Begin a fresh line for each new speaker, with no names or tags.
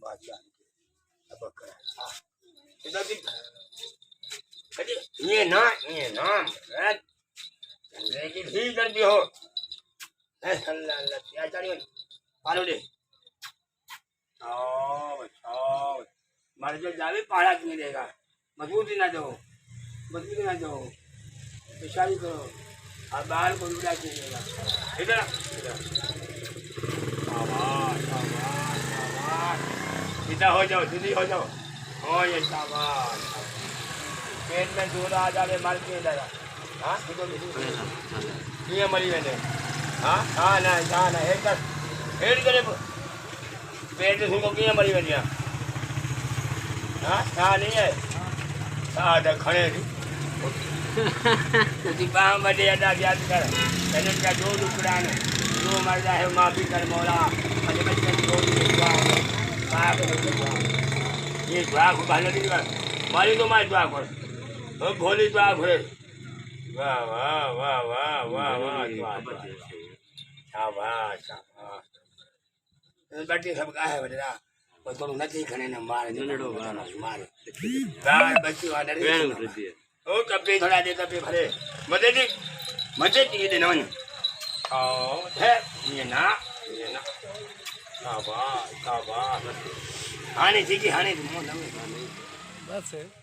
बादशाह अब कर हां इधर भी अरे ये ना लेकिन ही कर दियो अल्लाह अल्लाह क्या चाहिए पालो दे आओ मर जो जावे पाला मिलेगा मजबूती ना दो बेचारी करो और बाहर को उड़ा कीजिएगा इधर सीधा हो जाओ सीधी हो जाओ हो ये शाबाश पेट में दूध आ जाए मर के लगा हाँ ये मरी मैंने हाँ ना एक करे पेट सुनको किया मरी मैंने हाँ नहीं है तो खड़े थी बाह बड़े अदा याद कर मैंने क्या दो टुकड़ा ने जो मर जाए माफी कर मौला अरे बच्चे दो ये दुआ को कहने नहीं कर मारी तो मारी दुआ कर भोली दुआ घरे वाह वाह वाह वाह वाह वाह शाबाश शाबाश बच्चे सब का है बेटा वो तो नहीं खने न मारे मारे गाय बच्ची वाले ओ कपे थोड़ा दे कपे भरे मदे दी दे ना आओ है ये ना शाबाश शाबाश हाने थी कि हाने बस है